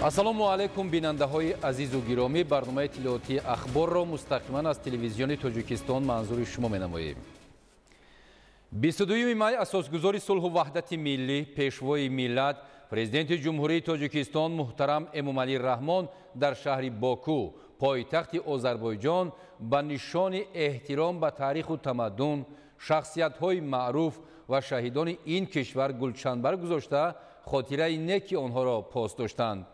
ассалому алайкум бинандаҳои азизу гиромӣ, барномаи тиловатии ахборро мустақиман аз телевизиони Тоҷикистон манзури шумо менамоем. 22 май асосгузори сулҳу ваҳдати миллӣ, пешвои миллат, президенти ҷумҳурии Тоҷикистон муҳтарам Эмомалӣ Раҳмон дар шаҳри Боку, пойтахти Озарбойҷон, ба нишони эҳтиром ба таъриху тамаддун, шахсиятҳои маъруф ва шаҳидони ин кишвар гулчанбар гузошта, хотираи неки онҳоро пост доштанд.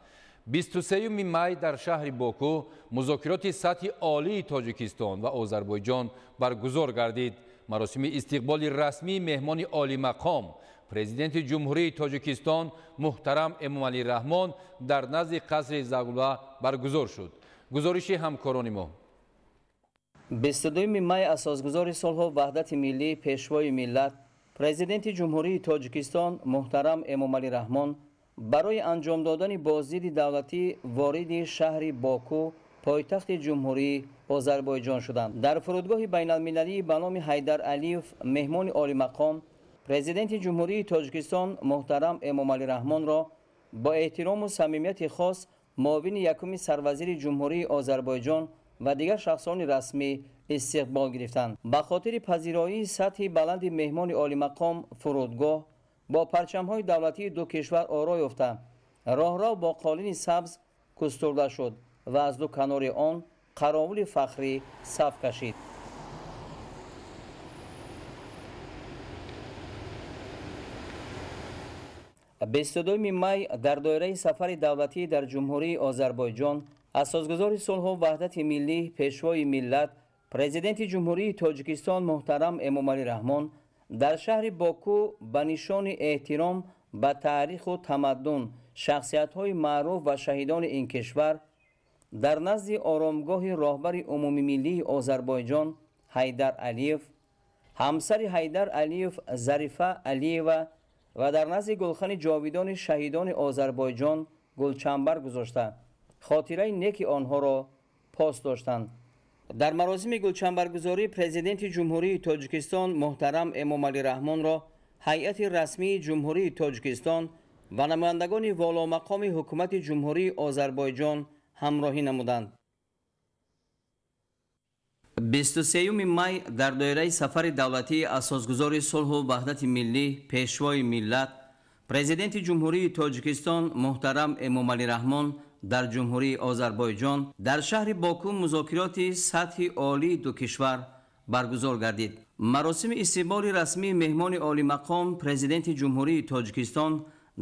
23 май дар шаҳри Боку музокироти сатҳи олии Тоҷикистон ва Озарбойҷон баргузор гардид. маросими истиқболи расмии меҳмони олимақом президенти ҷумҳурии Тоҷикистон муҳтарам Эмомалӣ Раҳмон дар назди қасри Загулба баргузор шуд. гузориши ҳамкорони мо. 22 май асосгузори сулҳу ваҳдати миллӣ, пешвои миллат, президенти ҷумҳурии Тоҷикистон муҳтарам Эмомалӣ Раҳмон барои анҷом додани боздиди давлатӣ вориди шаҳри Боку, пойтахти ҷумҳурии Озарбойҷон шуданд. дар фурудгоҳи байналмилалии ба номи Ҳайдар Алиев меҳмони олимақом президенти ҷумҳурии Тоҷикистон муҳтарам Эмомалӣ Раҳмонро бо эҳтирому самимияти хос муовини якуми сарвазири ҷумҳурии Озарбойҷон ва дигар шахсони расмӣ истиқбол гирифтанд. ба хотири пазироии сатҳи баланди меҳмони олимақом фурудгоҳ бо парчамҳои давлатии ду кишвар оро ёфта, роҳрав бо қолини сабз кустурда шуд ва аз ду канори он қаровули фахрӣ саф кашид. бистудуюми май дар доираи сафари давлатӣ дар ҷумҳурии Озарбойҷон асосгузори сулҳу ваҳдати миллӣ, пешвои миллат, президенти ҷумҳурии Тоҷикистон муҳтарам Эмомалӣ Раҳмон дар шаҳри Боку ба нишони эҳтиром ба таъриху тамаддун, шахсиятҳои маъруф ва шаҳидони ин кишвар дар назди оромгоҳи роҳбари умумимиллии Озарбойҷон Ҳайдар Алиев, ҳамсари Ҳайдар Алиев Зарифа Алиева ва дар назди гулхани ҷовидони шаҳидони Озарбойҷон гулчанбар гузошта, хотираи неки онҳоро пост доштанд. дар маросими гулчанбаргузорӣ президенти ҷумҳурии Тоҷикистон муҳтарам Эмомалӣ Раҳмонро ҳайати расмии ҷумҳурии Тоҷикистон ва намояндагони воломақоми ҳукумати ҷумҳурии Озарбойҷон ҳамроҳӣ намуданд. 23 май дар доираи сафари давлатии асосгузори сулҳу ваҳдати миллӣ, пешвои миллат, президенти ҷумҳурии Тоҷикистон муҳтарам Эмомалӣ Раҳмон дар ҷумҳурии Озарбойҷон дар шаҳри Боку музокироти сатҳи олии ду кишвар баргузор гардид. маросими истиқболи расмии меҳмони олимақом президенти ҷумҳурии Тоҷикистон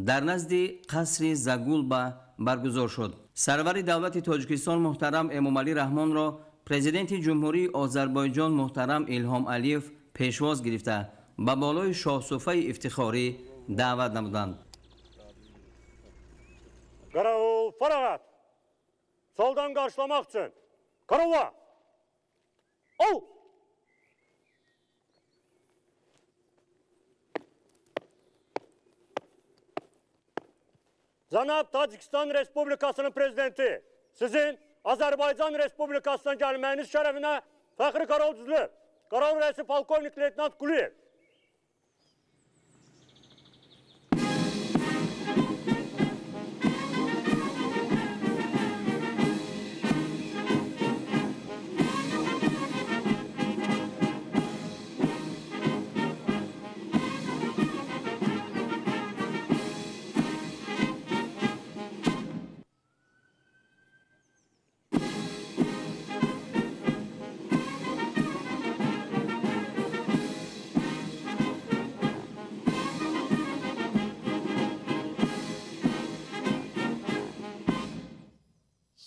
дар назди қасри Загулба баргузор шуд. сарвари давлати Тоҷикистон муҳтарам Эмомалӣ Раҳмонро президенти ҷумҳурии Озарбойҷон муҳтарам Илҳом Алиев пешвоз гирифта ба болои шоҳсуфаи ифтихорӣ даъват намуданд. Qaravul, faragat! Soldan qarşılamaq üçün. Qaravula! Ol! Cənab Tacikistan Respublikasının prezidenti, sizin Azərbaycan Respublikasından gəlməyiniz şərəfinə fəxri qaravul düzülür. Qaravul rəisi polkovnik leytenant Quliyev.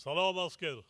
Salam asker.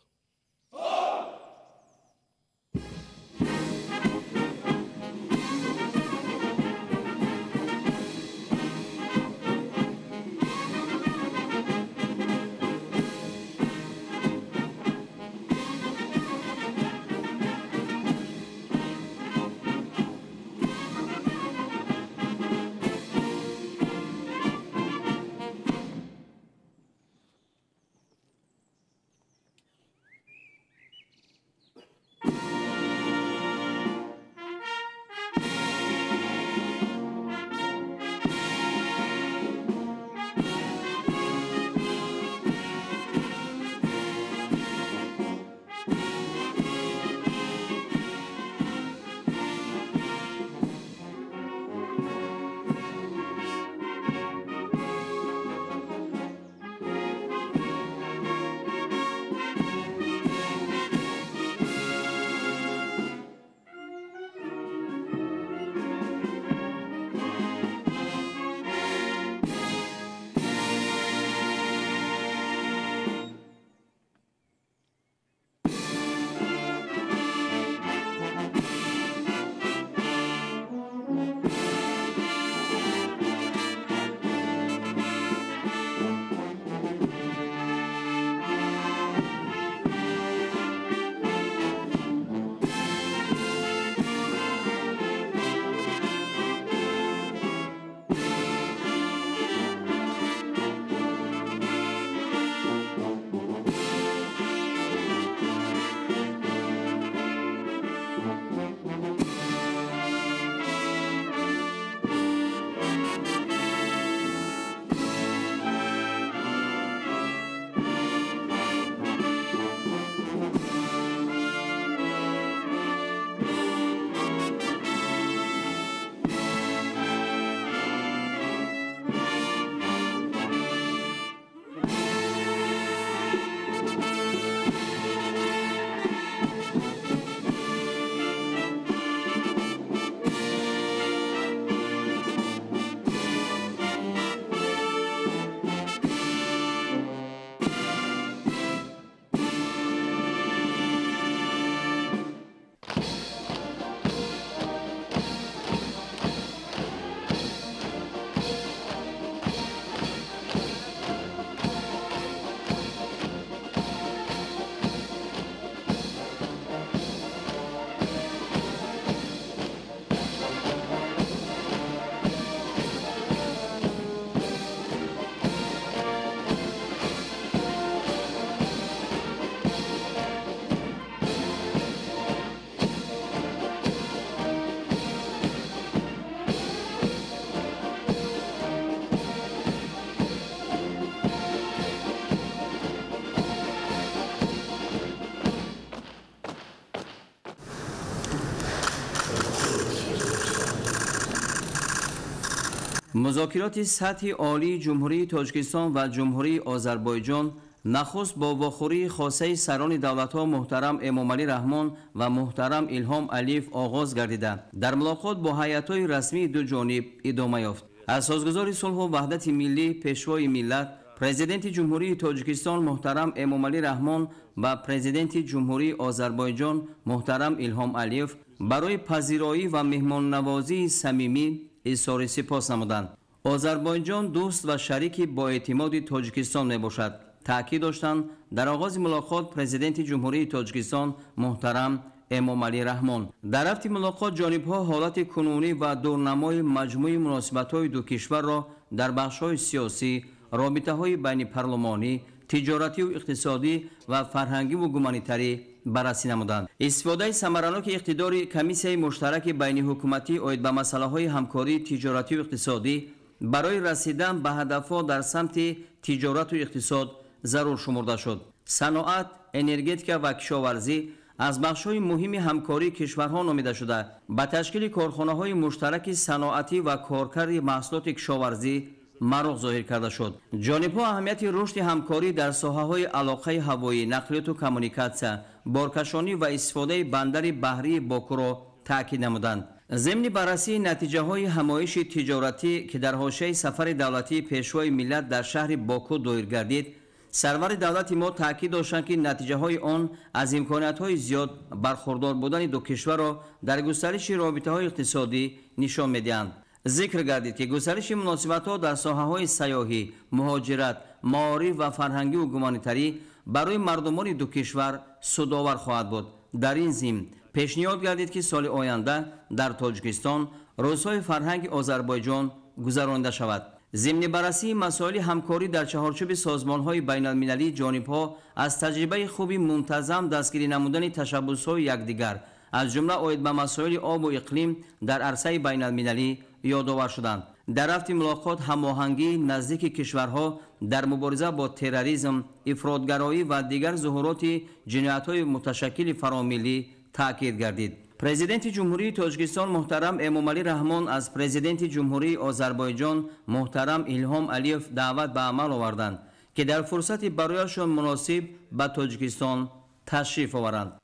مذاکرات سطح عالی جمهوری تاجیکستان و جمهوری آذربایجان نخست با واخوری خاصه سران دولت‌ها محترم امامعلی رحمان و محترم ایلهام علیف آغاز گردیده. در ملاقات با هیئت‌های رسمی دو جانب ادامه یافت. اساسگزار صلح و وحدت ملی پیشوای ملت پرزیدنت جمهوری تاجیکستان محترم امامعلی رحمان و پرزیدنت جمهوری آذربایجان محترم ایلهام علیف برای پذیرایی و مهمان نوازی صمیمی اظهار سپاس نمودند. آذربایجان دوست و شریک با اعتماد تاجیکستان میباشد. تاکید داشتند در آغاز ملاقات پرزیدنت جمهوری تاجیکستان محترم امامعلی رحمان در رفت ملاقات جانب‌ها حالت کنونی و دورنمای مجموعه مناسبت‌های دو کشور را در بخش‌های سیاسی، رابطه‌های بین پارلمانی، تجارتی و اقتصادی و فرهنگی و گومانیتری بررسی نمودند. استفاده ثمرناک اقتدار کمیسیون مشترک بین حکومتی اوید به مسائل همکاری تجارتی و اقتصادی برای رسیدن به هدفها در سمت تجارت و اقتصاد ضرور شمرده شد. صنعت، انرژتیکا و کشاورزی از بخش‌های مهم همکاری کشورها نامیده شده. با تشکیل کارخانه‌های مشترک صنعتی و کارکرد محصولات کشاورزی معروف ظاهر کرده شد. جانب‌ها اهمیت رشد همکاری در ساحه‌های علاقه هوایی، نقلیات و کمونیکاسیون، بارکشانی و استفاده بندر بحری باکو را تاکید نمودند. ضمن بررسی نتیجه‌های همایش تجارتی که در حاشیه سفر دولتی پیشوای ملت در شهر باکو دایر گردید، سرور دولت ما تاکید داشتند که نتیجه‌های آن از امکانات‌های زیاد برخوردار بودن دو کشور را در گسترش رابطه‌های اقتصادی نشان می‌دهند. ذکر گردید که گسترش مناسبت‌ها در ساحه‌های سیاحی، مهاجرت، معارف و فرهنگی و گومانیتری برای مردمان دو کشور سودآور خواهد بود. در این ضمن پیشنهاد گردید که سال آینده در تاجیکستان روزهای فرهنگ آذربایجان گذرانده شود. ضمن بررسی مسائل همکاری در چهارچوب سازمان‌های بین‌المللی جانب‌ها از تجربه خوبی منتظم دستگیری نمودن تشبس‌های یکدیگر از جمله آید به مسائل آب و اقلیم در عرصه بین‌المللی یادآور شدند. در رفت ملاقات هماهنگی نزدیک کشورها در مبارزه با تروریسم، افراطگرایی و دیگر ظهورات جنایت‌های متشکل فراملی تاکید گردید. پرزیدنت جمهوری تاجیکستان محترم امامعلی رحمان از پرزیدنت جمهوری آذربایجان محترم ایلهام علیف دعوت به عمل آوردند که در فرصت برایشان مناسب به تاجیکستان تشریف آورند.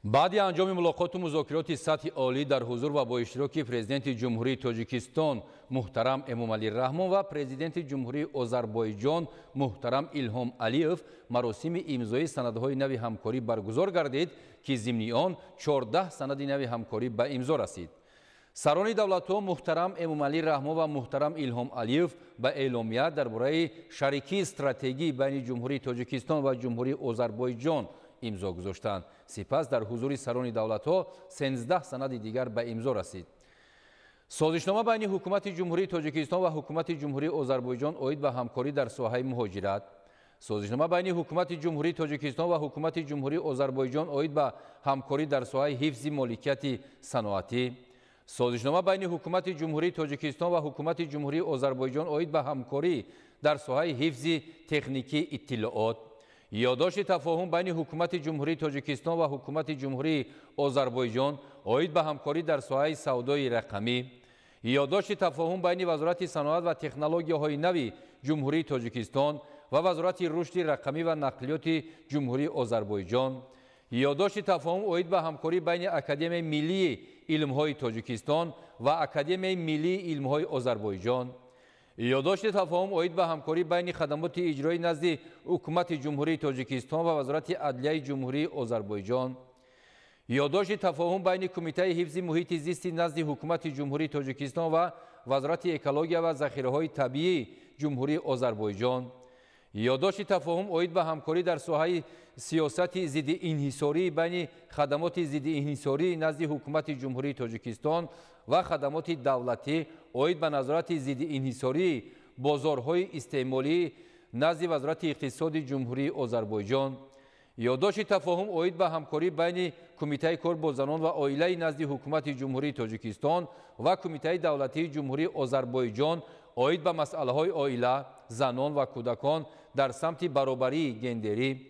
بعد انجام ملاقات و مذاکرات سطح عالی در حضور و با اشتراک پرزیدنت جمهوری تاجیکستان محترم امامعلی رحمان و پرزیدنت جمهوری آذربایجان محترم ایلهام علیف مراسم امضای سندهای نو همکاری برگزار گردید که ضمن آن 14 سند نو همکاری به امضا رسید. سران دولت‌ها محترم امامعلی رحمان و محترم ایلهام علیف به اعلامیه درباره شریکی استراتژی بین جمهوری تاجیکستان و جمهوری آذربایجان امضا گذاشتند. سپس در حضور سران دولت‌ها 13 سند دیگر به امضا رسید. سازشنامه بین حکومت جمهوری تاجیکستان و حکومت جمهوری آذربایجان اوید به همکاری در ساحه مهاجرت. سازشنامه بین حکومت جمهوری تاجیکستان و حکومت جمهوری آذربایجان اوید به همکاری در ساحه حفظ مالکیت صنعتی. سازشنامه بین حکومت جمهوری تاجیکستان و حکومت جمهوری آذربایجان اوید به همکاری در ساحه حفظ تکنیکی اطلاعات. یادداشت تفاهم بین حکومت جمهوری تاجیکستان و حکومت جمهوری آذربایجان اوید به همکاری در ساحه سودای رقمی. یادداشت تفاهم بین وزارت صنعت و تکنولوژی‌های نو جمهوری تاجیکستان و وزارت رشد رقمی و نقلیات جمهوری آذربایجان. یادداشت تفاهم اوید به همکاری بین اکادمی ملی علم‌های تاجیکستان و اکادمی ملی علم‌های آذربایجان. یادداشت تفاهم اوید به همکاری بین خدمات اجرایی نزد حکومت جمهوری تاجیکستان و وزارت عدلیه جمهوری آذربایجان. یادداشت تفاهم بین کمیته حفظ محیط زیست نزد حکومت جمهوری تاجیکستان و وزارت اکولوژیا و ذخیره‌های طبیعی جمهوری آذربایجان. یادداشت تفاهم اوید به همکاری در ساحه سیاست ضد انحصاری بین خدمات ضد انحصاری نزد حکومت جمهوری تاجیکستان و خدمات دولتی اوید به نظارت ضد انحصاری بازارهای استعمالی نزد وزارت اقتصاد جمهوری آذربایجان. یادداشت تفاهم اوید به همکاری بین کمیته کار با زنان و عائله نزد حکومت جمهوری تاجیکستان و کمیته دولتی جمهوری آذربایجان اوید به مسائل های عائله، زنان و کودکان در سمت برابری گندری.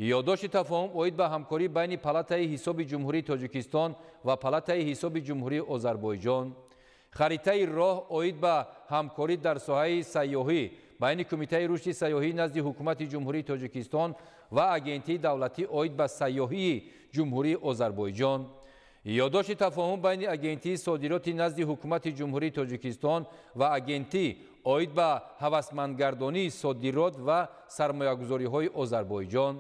یادداشت تفاهم اوید به همکاری بین پالاتای حساب جمهوری تاجیکستان و پالاتای حساب جمهوری آذربایجان. خریطه راه اوید به همکاری در ساحه سیاحی بین کمیته رشد سیاحی نزد حکومت جمهوری تاجیکستان و اگنتی دولتی اوید به سیاحی جمهوری آذربایجان. یادداشت تفاهم بین اگنتی صادرات نزد حکومت جمهوری تاجیکستان و اگنتی اوید به هوسمندگردانی صادرات و سرمایه‌گذاری‌های آذربایجان.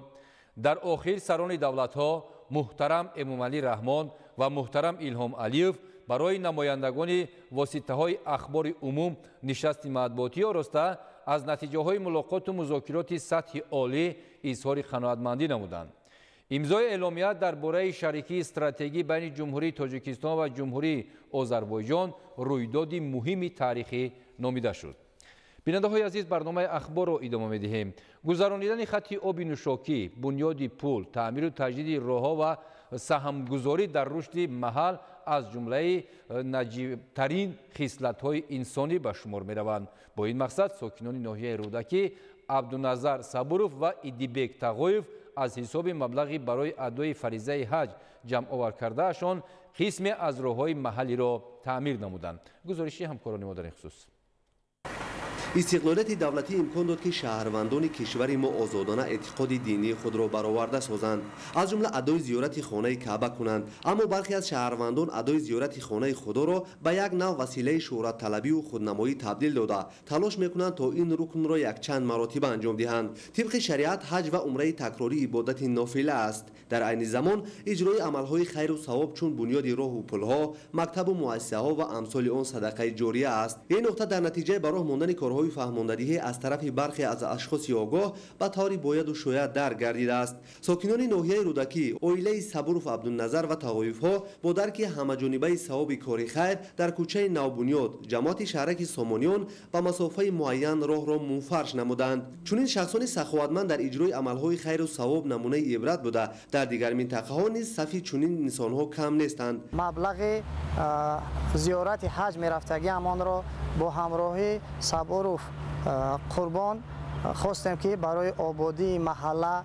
در آخر سران دولت‌ها محترم امومعلی رحمان و محترم ایلهام علیف برای نمایندگان واسطه‌های اخبار عموم نشست مطبوعاتی آراسته از نتیجه‌های ملاقات و مذاکرات سطح عالی اظهار قناعتمندی نمودند. امضای اعلامیه درباره شریکی استراتژی بین جمهوری تاجیکستان و جمهوری آذربایجان رویداد مهم تاریخی نامیده شد. بیننده‌های عزیز، برنامه اخبار را ادامه می‌دهیم. گذرانیدن خط آب نوشاکی، بنیاد پل، تعمیر و تجدید راه‌ها و سهمگذاری در رشد محل از جمله نجیب‌ترین خصلت‌های انسانی به شمار می‌روند. با این مقصد ساکنان ناحیه رودکی عبدالنظر صبورов و ایدیبک تغویف از حساب مبلغی برای ادای فریضه حج جمع آور کردهشان قسمی از راه‌های محلی را تعمیر نمودند. گزارشی همکاران ما در این خصوص. استقلالیت دولتی امکان داد که شهروندان کشور ما آزادانه اعتقاد دینی خود را برآورده سازند، از جمله ادای زیارت خانه کعبه کنند. اما برخی از شهروندان ادای زیارت خانه خدا را به یک نوع وسیله شهرت طلبی و خودنمایی تبدیل داده تلاش میکنند تا این رکن را یک چند مراتب انجام دهند. طبق شریعت حج و عمره تکراری عبادت نافله است. در عین زمان اجرای عملهای خیر و ثواب چون بنیاد راه و پلها، مکتب و مؤسسه ها و امثال آن صدقه جاریه است. این نقطه در نتیجه به راه ماندن کارهای فهماندهی از طرف برخی از اشخاص آگاه به طوری باید و شاید درگردیده است. ساکنان ناحیه رودکی، عائله صبورов عبدالنظر و تغویف ها با درک همه‌جانبه ثواب کار خیر در کوچه نوبنیاد جماعت شهرک سامانیان به مسافه معین راه را منفرش نمودند. چنین شخصان سخاوتمند در اجرای عملهای خیر و ثواب نمونه عبرت بوده. در دیگر منطقه ها نیز صفی چنین انسان ها کم نیستند. مبلغ زیارت حج میرفتگی همان را با همراهی صبورов قربان خواستیم که برای آبادی محله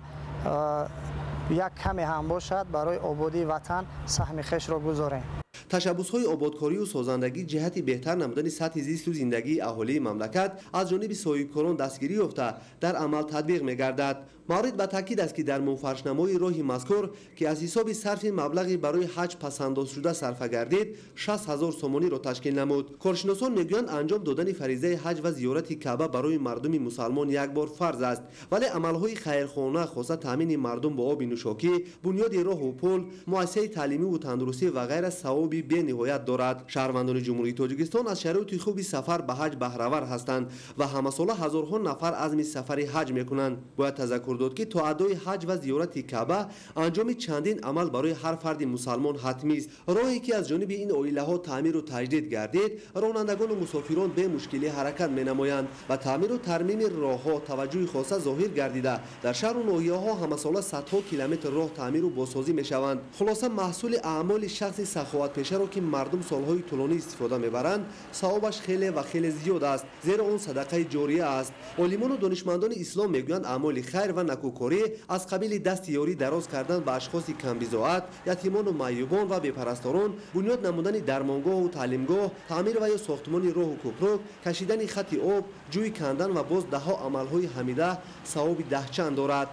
یک کمی هم باشد، برای آبادی وطن سهم خویش را گذاریم. تشبس‌های آبادکاری و سازندگی جهت بهتر نمودن سطح زیست و زندگی اهالی مملکت از جانب صاحبکاران دستگیری یافته در عمل تطبیق می‌گردد. مورد به تاکید است که در منفرشنمای راه مذکور که از حساب صرف مبلغی برای حج پس‌انداز شده صرفه گردید 60,000 سومانی را تشکیل نمود. کارشناسان میگویند انجام دادن فریضه حج و زیارت کعبه برای مردم مسلمان یک بار فرض است، ولی عملهای خیرخواهانه خاصه تامین مردم با آب نوشاکی، بنیاد راه و پل، مؤسسه تعلیمی و تندرستی و غیره ثوابی بی نهایت دارد. شهروندان جمهوری تاجیکستان از شرایط خوب سفر به حج بهره‌ور هستند و همه ساله هزارها نفر عزم سفر حج میکنند. باید تذکر داد که تا ادای حج و زیارت کعبه انجام چندین عمل برای هر فرد مسلمان حتمی است. راهی که از جانب این عائله ها تعمیر و تجدید گردید، رانندگان و مسافران به مشکلی حرکت می‌نمایند و تعمیر و ترمیم راه‌ها توجه خاصه ظاهر گردیده در شهر و ناحیه‌ها همه ساله صدها کیلومتر راه تعمیر و بازسازی می‌شوند. خلاصه محصول اعمال شخص سخاوت‌پیشه را که مردم سالهای طولانی استفاده می‌برند ثوابش خیلی و خیلی زیاد است، زیرا اون صدقه جاریه است. عالمان و دانشمندان اسلام میگویند اعمال خیر و نکوکاری از قبیل دست یاری دراز کردن به اشخاص کم بضاعت، یتیمان و معیوبان و بی‌پرستاران، بنیاد نمودن درمانگاه و تعلیمگاه، تعمیر و یا ساختمان راه و کوپرک، کشیدن خط آب، جوی کندن و باز ده‌ها عملهای حمیده ثواب ده چند دارد.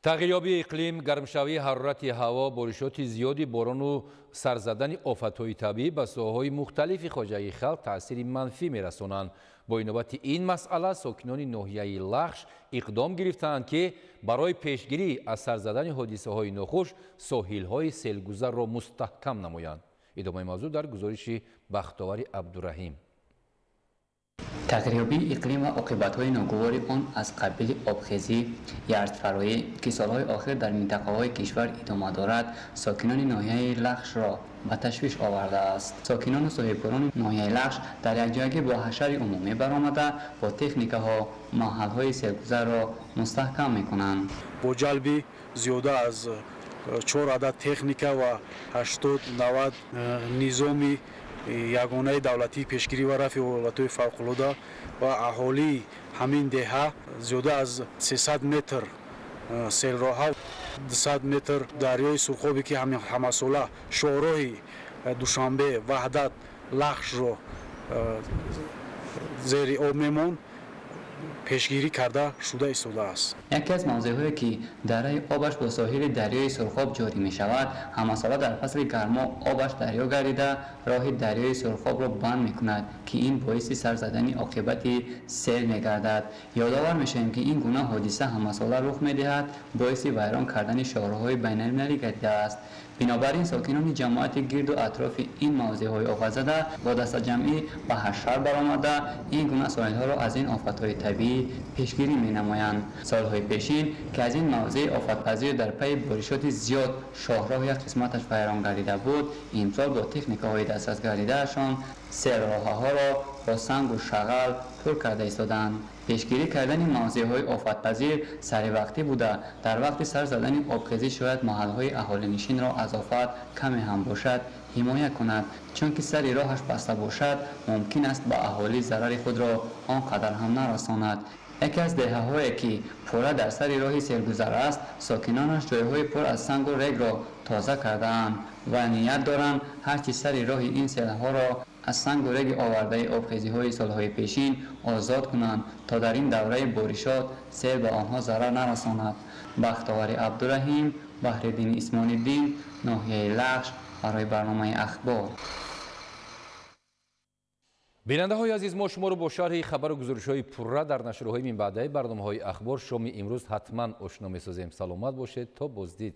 تغییریابی اقلیم، گرمشوی حرارت هوا، بارشات زیادی، باران و سر زدن آفت‌های طبیعی به ساحه‌های مختلف خواجه خلق تأثیر منفی می‌رسانند. با نوبت این مسئله ساکنان ناحیه لخش اقدام گرفتند که برای پیشگیری از سر زدن حادثه‌های ناخوش ساحل‌های سیلگذر را مستحکم نمایند. ادامه موضوع در گزارش بختیار عبدالرحیم. تغییریابی اقلیم و عاقبت‌های ناگوار آن از قبیل آبخیزی، یردفرایی که سالهای آخر در منطقه‌های کشور ادامه دارد، ساکنان ناحیه لخش را به تشویش آورده است. ساکنان و صاحبکاران ناحیه لخش در یک جایگاه با حشر عمومی برآمده با تکنیک‌ها محل‌های سیلگذر را مستحکم می‌کنند. با جلب زیاده از 4 عدد تکنیکا و 80-90 نظامی یگانه دولتی پیشگیری و رفع حالت‌های فوق‌العاده و اهالی همین دهه زیاده از 300 متر селроҳа 200 метр дарёи сурхобе ки ҳамасола шоҳроҳи душанбе ваҳдат лахшро зери об мемонд пешгирӣ карда шуда истодааст. яке аз мавзеъҳое ки дараи обаш бо соҳили дарёи сурхоб ҷорӣ мешавад, ҳамасола дар фасли гармо обаш дарё гардида роҳи дарёи сурхобро банд мекунад ки ин боиси сар задани оқибати сел мегардад. ёдовар мешавем ки ин гуна ҳодиса ҳамасола рух медиҳад, боиси вайрон кардани шоҳраҳои байналмилалӣ гардидааст. бинобар ин сокинони ҷамоати гирду атрофи ин мавзеъҳои офатзада бо дастаҷамъӣ ба ҳашар баромада ин гуна соҳилҳоро аз ин офатҳои табиӣ пешгирӣ менамоянд. солҳои пешин ки аз ин мавзеъи офатпазир дар пайи боришоти зиёд шоҳроҳ як қисматаш вайрон гардида буд, имсол бо техникаҳои дастрас гардидаашон селроҳаҳоро бо сангу шағал пур карда истоданд. пешгирӣ кардани мавзеъҳои офатпазир саривақтӣ буда дар вақти сар задани обхезӣ шояд маҳалҳои аҳолинишинро аз офат каме ҳам бошад ҳимоя кунад, чунки сари роҳаш баста бошад мумкин аст ба аҳолӣ зарари худро он қадар ҳам нарасонад. яке аз деҳаҳое ки пурра дар сари роҳи селгузар аст, сокинонаш ҷойҳои пур аз сангу регро тоза кардаанд ва ният доранд ҳарчи сари роҳи ин селҳоро аз сангу реги овардаи обхезиҳои солҳои пешин озод кунанд, то дар ин давраи боришот сел ба онҳо зарар нарасонад. бахтовари абдураҳим, баҳриддини исмониддин, ноҳияи лахш, барои барномаи ахбор. бинандаҳои азиз, мо шуморо бо шарҳи хабару гузоришҳои пурра дар нашрҳои минбаъдаи барномаҳои ахбор шоми имрӯз ҳатман ошно месозем. саломат бошед, то боздид.